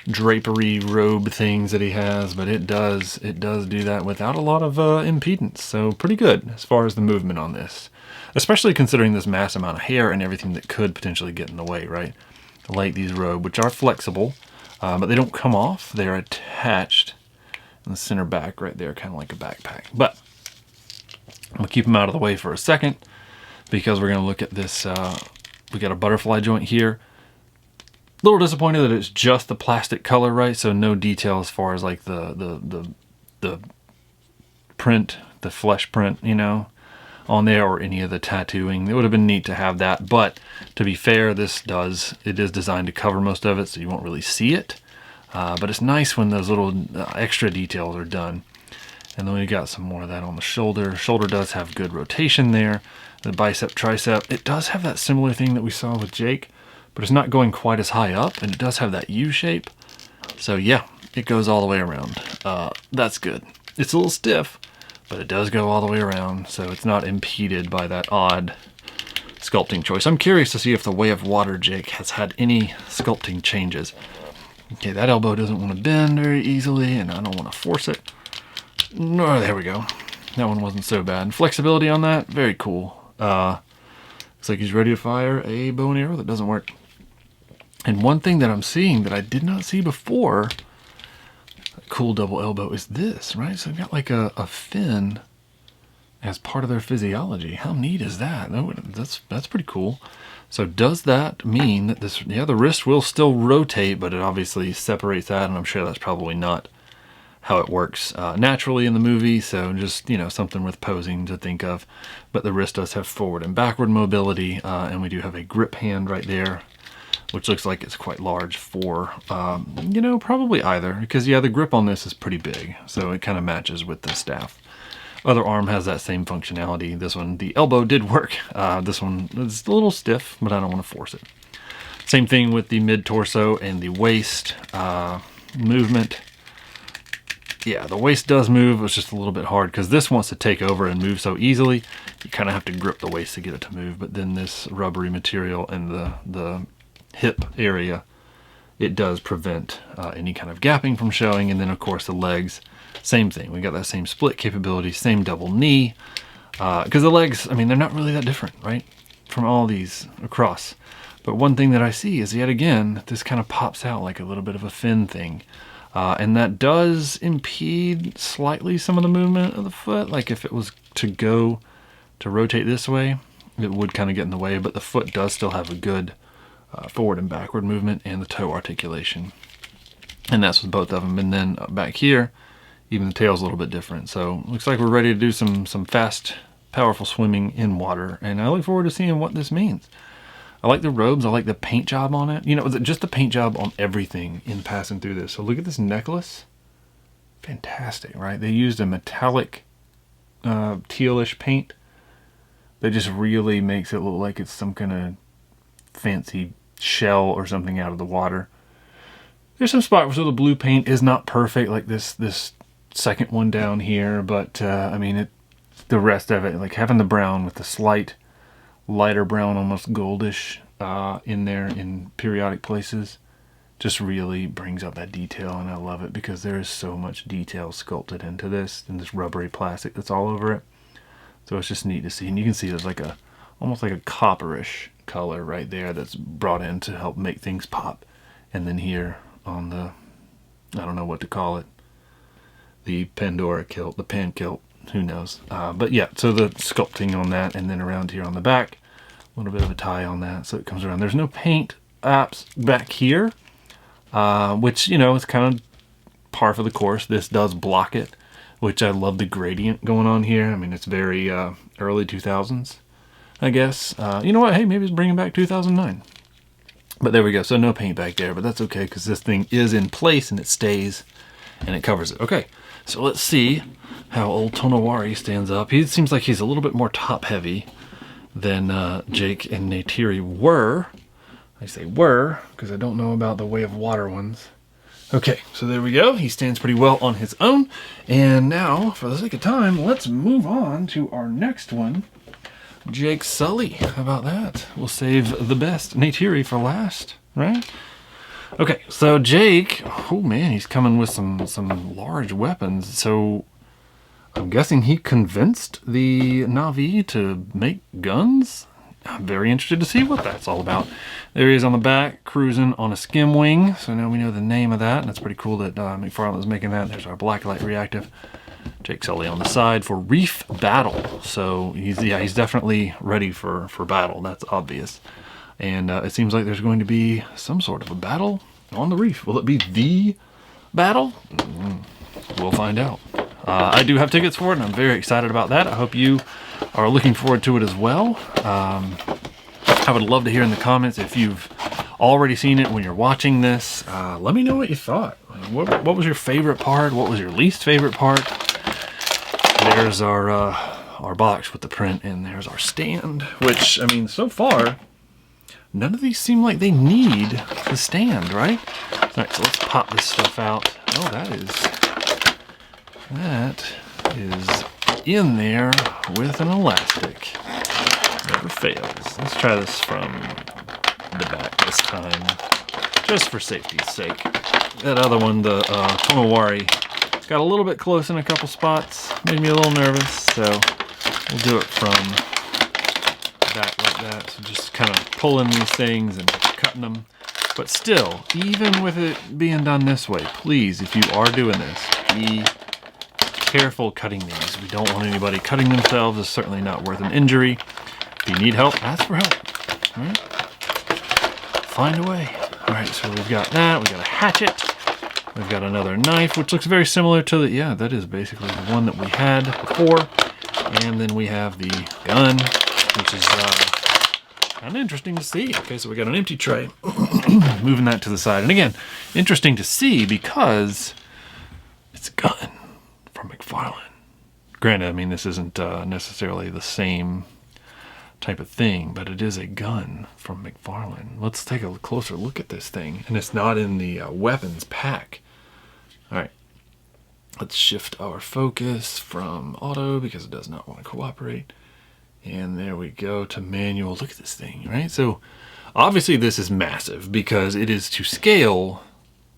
drapery robe things that he has, but it does do that without a lot of impedance. So pretty good as far as the movement on this, especially considering this mass amount of hair and everything that could potentially get in the way, right? Like these robe, which are flexible, but they don't come off. They're attached in the center back right there, kind of like a backpack. But I'm gonna keep them out of the way for a second because we're gonna look at this. We got a butterfly joint here. A little disappointed that it's just the plastic color, right? So no detail as far as like the print, the flesh print, you know, on there, or any of the tattooing. It would have been neat to have that, but to be fair, it is designed to cover most of it, so you won't really see it. But it's nice when those little extra details are done. And then we got some more of that on the shoulder. Shoulder does have good rotation there. The bicep, tricep, it does have that similar thing that we saw with Jake, but it's not going quite as high up, and it does have that U shape. So yeah, it goes all the way around. That's good. It's a little stiff, but it does go all the way around, so it's not impeded by that odd sculpting choice. I'm curious to see if the Way of Water Jake has had any sculpting changes. Okay, that elbow doesn't want to bend very easily, and I don't want to force it. No, there we go. That one wasn't so bad. And flexibility on that, very cool. Looks like he's ready to fire a bow and arrow that doesn't work. And one thing that I'm seeing that I did not see before, a cool double elbow, is this, right? So they've got like a fin as part of their physiology. How neat is that? That's pretty cool. So does that mean that this, yeah, the wrist will still rotate, but it obviously separates that, and I'm sure that's probably not how it works naturally in the movie, so just, you know, something with posing to think of. But the wrist does have forward and backward mobility, and we do have a grip hand right there, which looks like it's quite large for, you know, probably either, because yeah, the grip on this is pretty big, so it kind of matches with the staff. Other arm has that same functionality. This one, the elbow did work. This one is a little stiff, but I don't want to force it. Same thing with the mid-torso and the waist movement. Yeah, the waist does move. It's just a little bit hard because this wants to take over and move so easily. You kind of have to grip the waist to get it to move. But then this rubbery material and the hip area, it does prevent any kind of gapping from showing. And then, of course, the legs, same thing. We got that same split capability, same double knee. Because the legs, I mean, they're not really that different, right, from all these across. But one thing that I see is, yet again, this kind of pops out like a little bit of a fin thing. And that does impede slightly some of the movement of the foot. Like if it was to rotate this way, it would kind of get in the way, but the foot does still have a good forward and backward movement and the toe articulation. And that's with both of them. And then back here, even the tail's a little bit different. So looks like we're ready to do some fast, powerful swimming in water. And I look forward to seeing what this means. I like the robes. I like the paint job on it. You know, just the paint job on everything in passing through this. So look at this necklace. Fantastic, right? They used a metallic tealish paint that just really makes it look like it's some kind of fancy shell or something out of the water. There's some spots where the blue paint is not perfect, like this second one down here. But, I mean, the rest of it, like having the brown with the slight lighter brown, almost goldish in there in periodic places, just really brings out that detail, and I love it because there is so much detail sculpted into this and this rubbery plastic that's all over it. So it's just neat to see, and you can see there's like almost like a copperish color right there that's brought in to help make things pop. And then here on the, I don't know what to call it, the Pandora kilt, the pan kilt, who knows. But yeah, so the sculpting on that, and then around here on the back, a little bit of a tie on that, so it comes around. There's no paint apps back here, which, you know, is kind of par for the course. This does block it, which I love the gradient going on here. I mean, it's very early 2000s, I guess. You know what? Hey, maybe it's bringing back 2009. But there we go. So no paint back there, but that's okay because this thing is in place and it stays and it covers it. Okay, so let's see how old Tonowari stands up. He seems like he's a little bit more top heavy than Jake and Neytiri were. I say were because I don't know about the Way of Water ones. Okay, so there we go. He stands pretty well on his own. And now, for the sake of time, let's move on to our next one. Jake Sully. How about that? We'll save the best Neytiri for last, right? Okay, so Jake, oh man, he's coming with some large weapons. So I'm guessing he convinced the Na'vi to make guns? I'm very interested to see what that's all about. There he is on the back, cruising on a skim wing. So now we know the name of that, and it's pretty cool that McFarlane is making that. There's our blacklight reactive. Jake Sully on the side for reef battle. So he's definitely ready for battle. That's obvious. And it seems like there's going to be some sort of a battle on the reef. Will it be the battle? We'll find out. I do have tickets for it, and I'm very excited about that. I hope you are looking forward to it as well. I would love to hear in the comments if you've already seen it when you're watching this. Let me know what you thought. What was your favorite part? What was your least favorite part? There's our box with the print, and there's our stand, which, I mean, so far, none of these seem like they need the stand, right? All right, so let's pop this stuff out. Oh, that is in there with an elastic. Never fails. Let's try this from the back this time, just for safety's sake. That other one, the Tonowari, got a little bit close in a couple spots, made me a little nervous, so we'll do it from back like that. So just kind of pulling these things and cutting them. But still, even with it being done this way, please, if you are doing this, be careful cutting these. We don't want anybody cutting themselves. It's certainly not worth an injury. If you need help, ask for help. All right? Find a way. All right, so we've got that. We've got a hatchet. We've got another knife, which looks very similar to the, yeah, that is basically the one that we had before. And then we have the gun, which is kind of interesting to see. Okay, so we got an empty tray. Moving that to the side. And again, interesting to see because it's a gun from McFarlane. Granted, I mean, this isn't necessarily the same type of thing, but it is a gun from McFarlane. Let's take a closer look at this thing. And it's not in the weapons pack. All right. Let's shift our focus from auto because it does not want to cooperate. And there we go to manual. Look at this thing, right? So obviously this is massive because it is to scale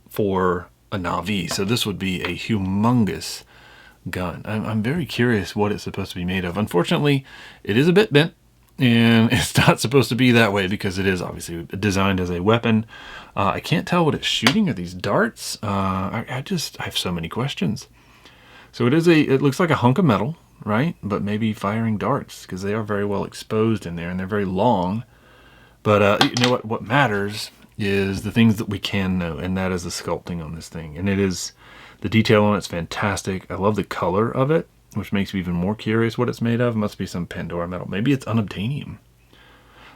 for a Na'vi. So this would be a humongous gun. I'm very curious what it's supposed to be made of. Unfortunately, it is a bit bent and it's not supposed to be that way because it is obviously designed as a weapon. I can't tell what it's shooting. Are these darts? I have so many questions. So it looks like a hunk of metal, right? But maybe firing darts because they are very well exposed in there and they're very long. But you know what matters is the things that we can know, and that is the sculpting on this thing. And it is, the detail on it's fantastic. I love the color of it, which makes me even more curious what it's made of. It must be some Pandora metal. Maybe it's unobtainium.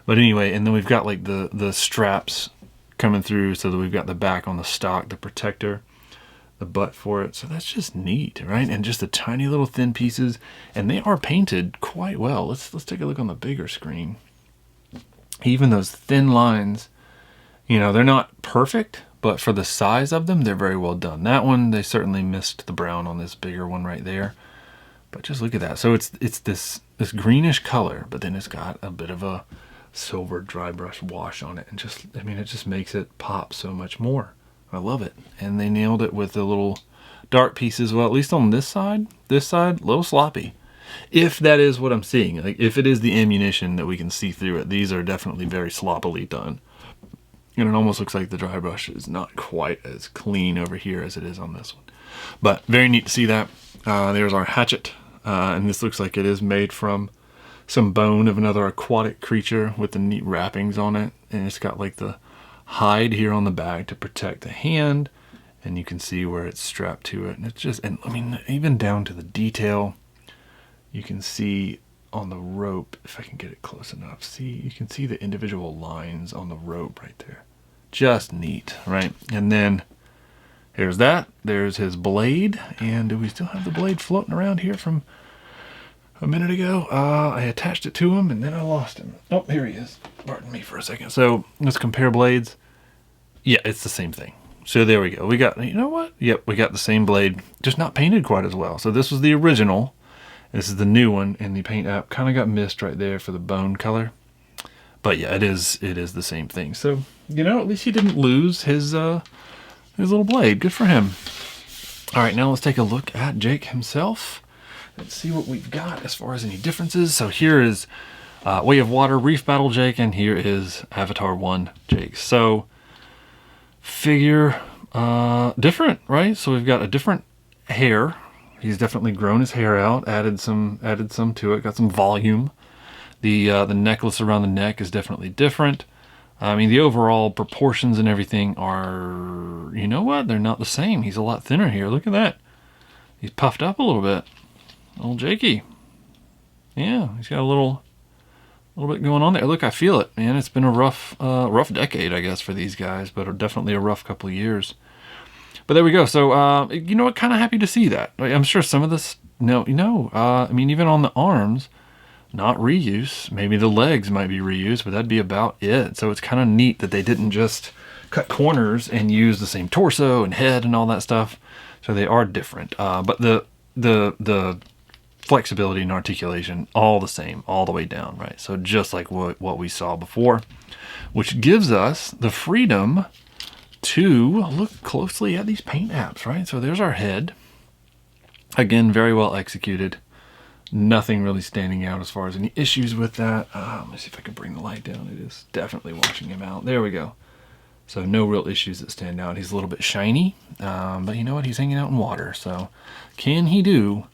But anyway, and then we've got like the straps coming through so that we've got the back on the stock, the protector, the butt for it. So that's just neat, right? And just the tiny little thin pieces, and they are painted quite well. Let's take a look on the bigger screen. Even those thin lines, you know, they're not perfect, but for the size of them, they're very well done. That one, they certainly missed the brown on this bigger one right there. But just look at that. So it's this greenish color, but then it's got a bit of a silver dry brush wash on it. And just, I mean, it just makes it pop so much more. I love it. And they nailed it with the little dart pieces. Well, at least on this side, a little sloppy. If that is what I'm seeing, like if it is the ammunition that we can see through it, these are definitely very sloppily done. And it almost looks like the dry brush is not quite as clean over here as it is on this one. But very neat to see that. There's our hatchet. And this looks like it is made from some bone of another aquatic creature with the neat wrappings on it. And it's got like the hide here on the back to protect the hand. And you can see where it's strapped to it. And it's just, and I mean, even down to the detail, you can see on the rope, if I can get it close enough, see, you can see the individual lines on the rope right there. Just neat, right? And then here's that. There's his blade. And do we still have the blade floating around here from a minute ago? I attached it to him and then I lost him. Oh, here he is. Pardon me for a second. So let's compare blades. Yeah, it's the same thing. So there we go. We got, you know what? Yep, we got the same blade, just not painted quite as well. So this was the original. This is the new one, and the paint app kind of got missed right there for the bone color. But yeah, it is the same thing. So, you know, at least he didn't lose his little blade. Good for him. All right, now let's take a look at Jake himself. Let's see what we've got as far as any differences. So here is Way of Water Reef Battle Jake, and here is Avatar 1 Jake. So figure different, right? So we've got a different hair. He's definitely grown his hair out, added some to it, got some volume. The necklace around the neck is definitely different. I mean, the overall proportions and everything are, you know what? They're not the same. He's a lot thinner here. Look at that. He's puffed up a little bit. Old Jakey. Yeah, he's got a little bit going on there. Look, I feel it, man. It's been a rough decade, I guess, for these guys, but definitely a rough couple of years. But there we go. So, you know what? Kind of happy to see that. I'm sure some of this, I mean, even on the arms, not reuse. Maybe the legs might be reused, but that'd be about it. So it's kind of neat that they didn't just cut corners and use the same torso and head and all that stuff. So they are different, but the flexibility and articulation all the same, all the way down, right? So just like what we saw before, which gives us the freedom to look closely at these paint apps, right? So there's our head. Again, very well executed. Nothing really standing out as far as any issues with that. Let me see if I can bring the light down. It is definitely washing him out. There we go. So no real issues that stand out. He's a little bit shiny, but you know what? He's hanging out in water. So can he do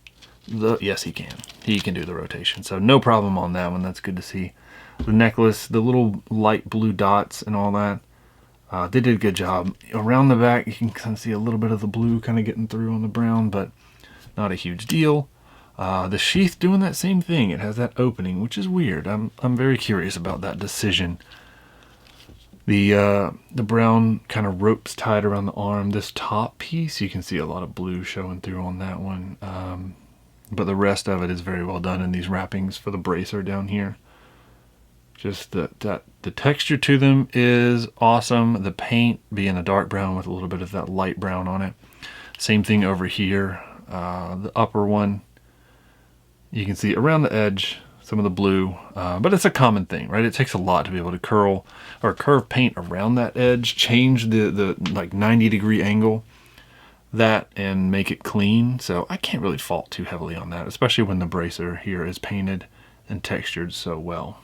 the... Yes, he can. He can do the rotation. So no problem on that one. That's good to see. The necklace, the little light blue dots and all that, they did a good job. Around the back, you can kind of see a little bit of the blue kind of getting through on the brown, but not a huge deal. The sheath doing that same thing. It has that opening, which is weird. I'm very curious about that decision. The brown kind of ropes tied around the arm. This top piece, you can see a lot of blue showing through on that one. But the rest of it is very well done in these wrappings for the bracer down here. Just the texture to them is awesome. The paint being a dark brown with a little bit of that light brown on it. Same thing over here. The upper one, you can see around the edge some of the blue, but it's a common thing, right? It takes a lot to be able to curl or curve paint around that edge, change the like 90-degree angle that and make it clean. So I can't really fault too heavily on that, especially when the bracer here is painted and textured so well.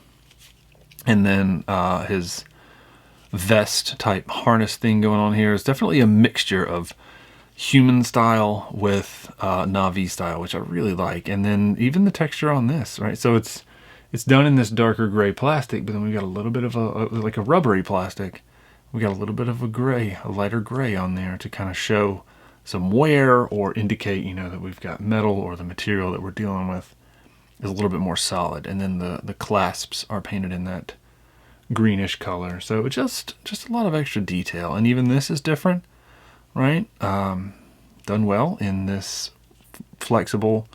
And then his vest type harness thing going on here is definitely a mixture of human style with Na'vi style, which I really like. And then even the texture on this, right? So it's done in this darker gray plastic, but then we got a little bit of like a rubbery plastic. We got a little bit of a lighter gray on there to kind of show some wear or indicate, you know, that we've got metal or the material that we're dealing with is a little bit more solid. And then the clasps are painted in that greenish color. So just a lot of extra detail. And even this is different. Right, done well in this flexible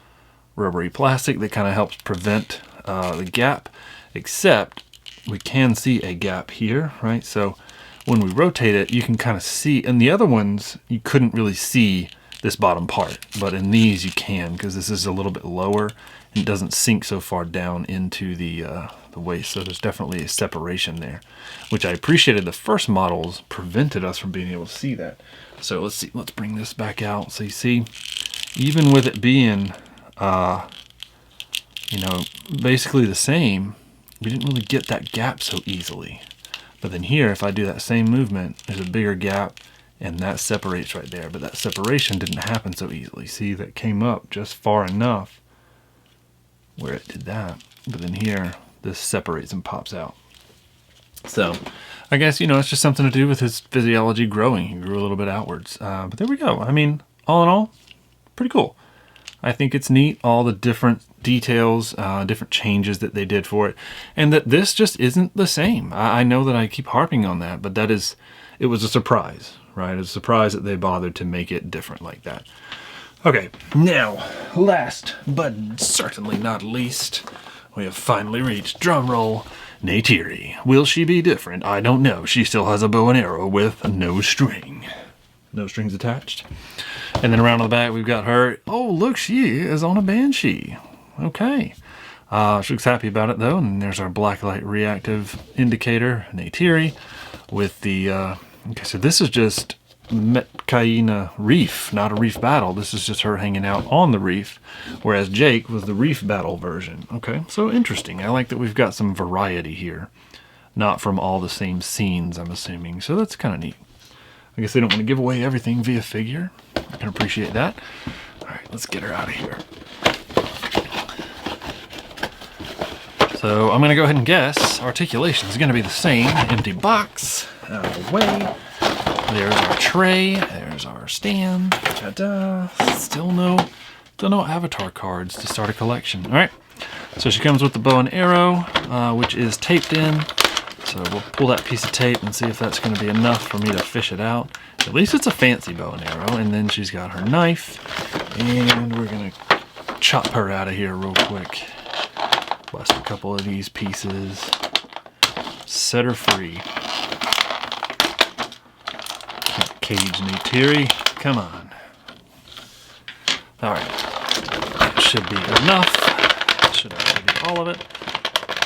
rubbery plastic that kind of helps prevent the gap, except we can see a gap here, right? So when we rotate it, you can kind of see, in the other ones, you couldn't really see this bottom part, but in these you can, because this is a little bit lower and it doesn't sink so far down into the waist. So there's definitely a separation there, which I appreciated. The first models prevented us from being able to see that. So let's see, let's bring this back out. So you see, even with it being, you know, basically the same, we didn't really get that gap so easily. But then here, if I do that same movement, there's a bigger gap and that separates right there. But that separation didn't happen so easily. See, that came up just far enough where it did that. But then here, this separates and pops out. So I guess, you know, it's just something to do with his physiology growing. He grew a little bit outwards. But there we go. I mean, all in all, pretty cool. I think it's neat, all the different details, different changes that they did for it. And that this just isn't the same. I know that I keep harping on that, but it was a surprise, right? It was a surprise that they bothered to make it different like that. Okay, now, last but certainly not least, we have finally reached, drumroll, Neytiri. Will she be different? I don't know. She still has a bow and arrow with no string. No strings attached. And then around on the back, we've got her. Oh, look, she is on a banshee. Okay. She looks happy about it, though. And there's our blacklight reactive indicator, Neytiri, with the... okay, so this is just Metkaina Reef, not a reef battle. This is just her hanging out on the reef, whereas Jake was the reef battle version. Okay, so interesting. I like that we've got some variety here, not from all the same scenes, I'm assuming. So that's kind of neat. I guess they don't want to give away everything via figure. I can appreciate that. All right, let's get her out of here. So I'm going to go ahead and guess articulation is going to be the same. Empty box, out of the way. There's our tray. There's our stand. Ta-da. Still no Avatar cards to start a collection. All right. So she comes with the bow and arrow, which is taped in. So we'll pull that piece of tape and see if that's going to be enough for me to fish it out. At least it's a fancy bow and arrow. And then she's got her knife. And we're going to chop her out of here real quick. Bust a couple of these pieces. Set her free. Cage Neytiri, come on. All right, that should be enough. Should actually be all of it,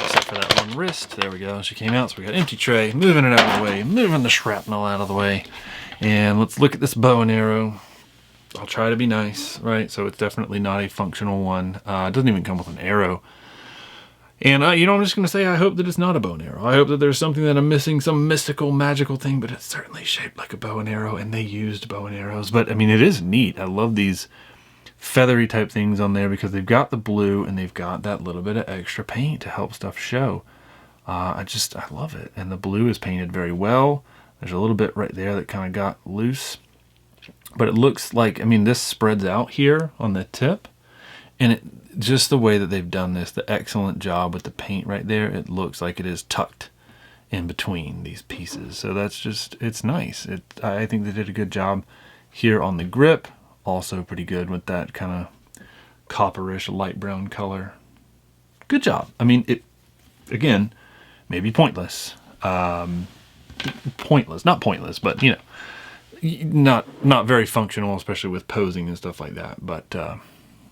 except for that one wrist. There we go, she came out, so we got empty tray, moving it out of the way, moving the shrapnel out of the way. And let's look at this bow and arrow. I'll try to be nice, right? So it's definitely not a functional one. It doesn't even come with an arrow. And, you know, I'm just going to say I hope that it's not a bow and arrow. I hope that there's something that I'm missing, some mystical, magical thing, but it's certainly shaped like a bow and arrow, and they used bow and arrows. But, I mean, it is neat. I love these feathery type things on there because they've got the blue and they've got that little bit of extra paint to help stuff show. I love it. And the blue is painted very well. There's a little bit right there that kind of got loose. But it looks like, I mean, this spreads out here on the tip. And it just the way that they've done this, the excellent job with the paint right there, it looks like it is tucked in between these pieces. So that's just, it's nice. I think they did a good job here on the grip. Also pretty good with that kind of copperish light brown color. Good job. I mean, it, again, maybe pointless. Pointless, not pointless, but you know, not very functional, especially with posing and stuff like that. But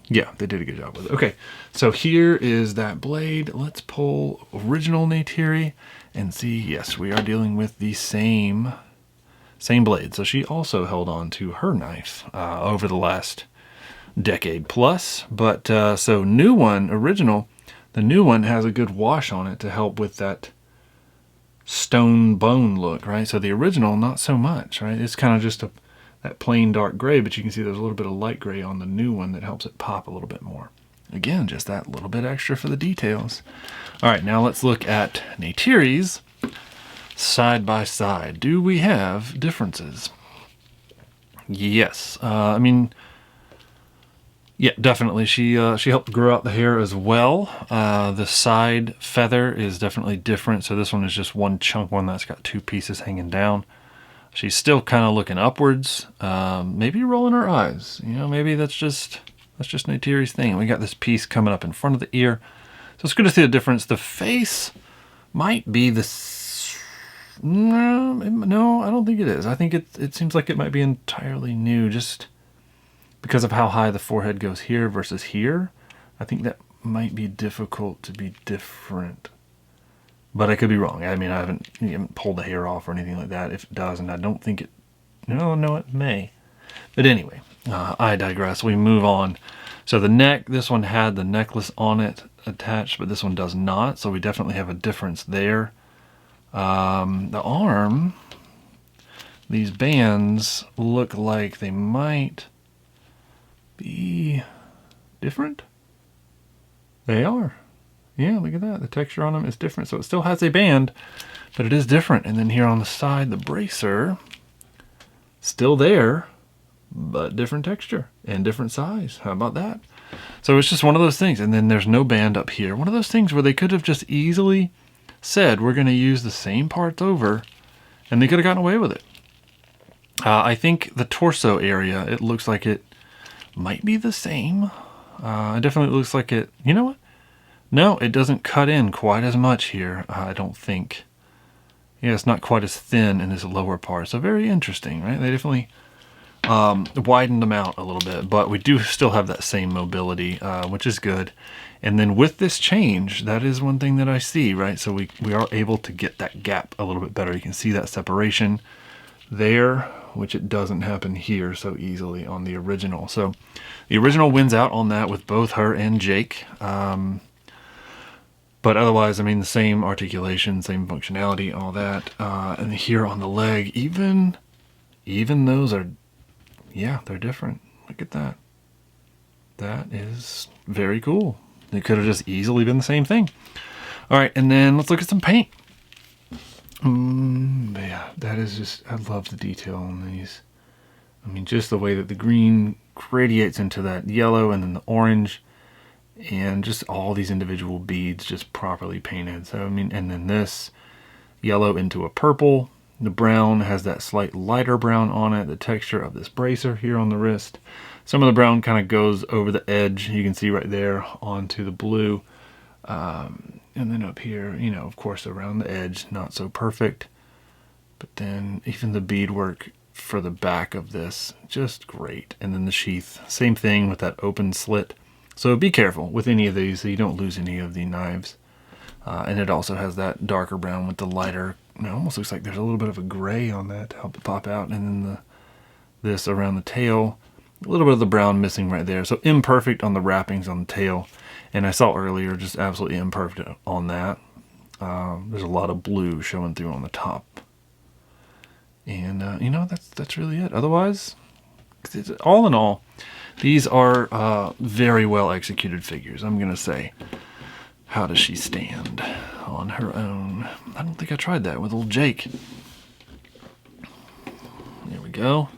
yeah, they did a good job with it. Okay, so here is that blade. Let's pull original Neytiri and see. Yes, we are dealing with the same blade. So she also held on to her knife over the last decade plus. But so new one, original, the new one has a good wash on it to help with that stone bone look, right? So the original, not so much, right? It's kind of just that plain dark gray, but you can see there's a little bit of light gray on the new one that helps it pop a little bit more. Again, just that little bit extra for the details. All right, now let's look at Neytiri's side by side. Do we have differences? Yes. I mean, yeah, definitely. She helped grow out the hair as well. The side feather is definitely different. So this one is just one chunk one that's got two pieces hanging down. She's still kind of looking upwards, maybe rolling her eyes. You know, maybe that's just Neytiri's thing. We got this piece coming up in front of the ear. So it's good to see the difference. The face might be the... No, I don't think it is. I think it seems like it might be entirely new, just because of how high the forehead goes here versus here. I think that might be difficult to be different. But I could be wrong. I mean, I haven't pulled the hair off or anything like that. If it does, and I don't think it... No, it may. But anyway, I digress. We move on. So the neck, this one had the necklace on it attached, but this one does not. So we definitely have a difference there. The arm, these bands look like they might be different. They are. Yeah, look at that. The texture on them is different. So it still has a band, but it is different. And then here on the side, the bracer, still there, but different texture and different size. How about that? So it's just one of those things. And then there's no band up here. One of those things where they could have just easily said, we're going to use the same parts over, and they could have gotten away with it. I think the torso area, it looks like it might be the same. It definitely looks like it, you know what? No, it doesn't cut in quite as much here, I don't think. Yeah, it's not quite as thin in this lower part. So very interesting, right? They definitely widened them out a little bit, but we do still have that same mobility, which is good. And then with this change, that is one thing that I see, right? So we are able to get that gap a little bit better. You can see that separation there, which it doesn't happen here so easily on the original. So the original wins out on that with both her and Jake. But otherwise, I mean, the same articulation, same functionality, all that. And here on the leg, even those are, yeah, they're different. Look at that. That is very cool. It could have just easily been the same thing. All right, and then let's look at some paint. Yeah, that is just, I love the detail on these. I mean, just the way that the green radiates into that yellow and then the orange. And just all these individual beads just properly painted. So, I mean, and then this yellow into a purple. The brown has that slight lighter brown on it. The texture of this bracer here on the wrist. Some of the brown kind of goes over the edge. You can see right there onto the blue. And then up here, you know, of course, around the edge, not so perfect. But then even the beadwork for the back of this, just great. And then the sheath, same thing with that open slit. So be careful with any of these so you don't lose any of the knives. And it also has that darker brown with the lighter, it almost looks like there's a little bit of a gray on that to help it pop out. And then this around the tail, a little bit of the brown missing right there. So imperfect on the wrappings on the tail. And I saw earlier, just absolutely imperfect on that. There's a lot of blue showing through on the top. And, you know, that's really it. Otherwise, all in all, these are very well executed figures, I'm going to say. How does she stand on her own? I don't think I tried that with old Jake. There we go.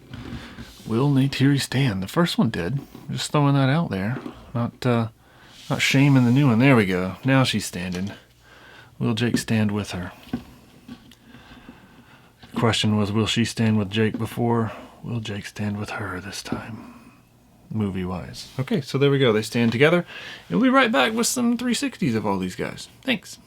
Will Neytiri stand? The first one did. Just throwing that out there. Not shaming the new one. There we go. Now she's standing. Will Jake stand with her? The question was, will she stand with Jake before? Will Jake stand with her this time? Movie-wise. Okay, so there we go. They stand together. And we'll be right back with some 360s of all these guys. Thanks.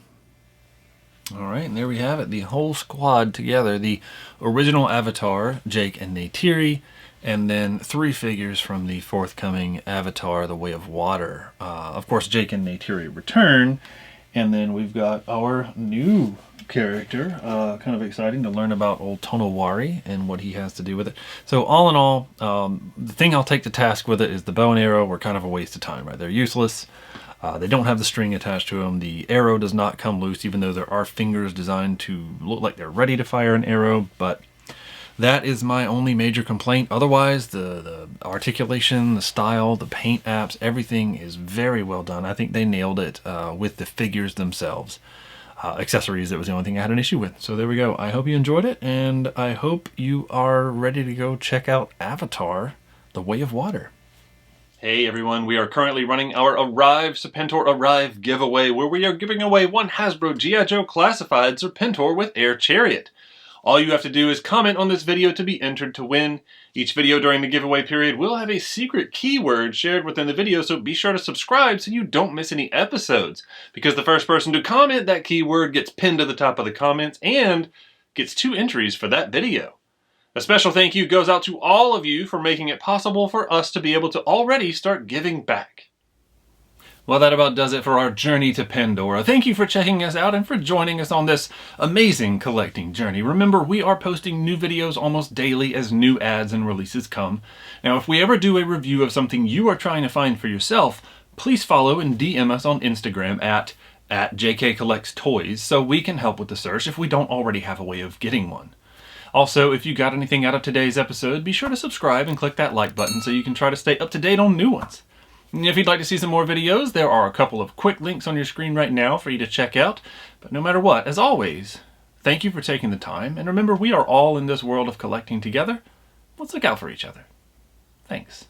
All right, and there we have it. The whole squad together. The original Avatar, Jake and Neytiri, and then 3 figures from the forthcoming Avatar, The Way of Water. Of course, Jake and Neytiri return. And then we've got our new character. Kind of exciting to learn about old Tonowari and what he has to do with it. So all in all, the thing I'll take to task with it is the bow and arrow were kind of a waste of time, right? They're useless. They don't have the string attached to them. The arrow does not come loose, even though there are fingers designed to look like they're ready to fire an arrow. But that is my only major complaint. Otherwise, the articulation, the style, the paint apps, everything is very well done. I think they nailed it with the figures themselves. Accessories, that was the only thing I had an issue with. So there we go. I hope you enjoyed it, and I hope you are ready to go check out Avatar, The Way of Water. Hey everyone, we are currently running our Arrive Serpentor Arrive giveaway, where we are giving away one Hasbro G.I. Joe Classified Serpentor with Air Chariot. All you have to do is comment on this video to be entered to win. Each video during the giveaway period will have a secret keyword shared within the video, so be sure to subscribe so you don't miss any episodes. Because the first person to comment that keyword gets pinned to the top of the comments and gets 2 entries for that video. A special thank you goes out to all of you for making it possible for us to be able to already start giving back. Well, that about does it for our journey to Pandora. Thank you for checking us out and for joining us on this amazing collecting journey. Remember, we are posting new videos almost daily as new ads and releases come. Now, if we ever do a review of something you are trying to find for yourself, please follow and DM us on Instagram at JKCollectsToys so we can help with the search if we don't already have a way of getting one. Also, if you got anything out of today's episode, be sure to subscribe and click that like button so you can try to stay up to date on new ones. And if you'd like to see some more videos, there are a couple of quick links on your screen right now for you to check out. But no matter what, as always, thank you for taking the time. And remember, we are all in this world of collecting together. Let's look out for each other. Thanks.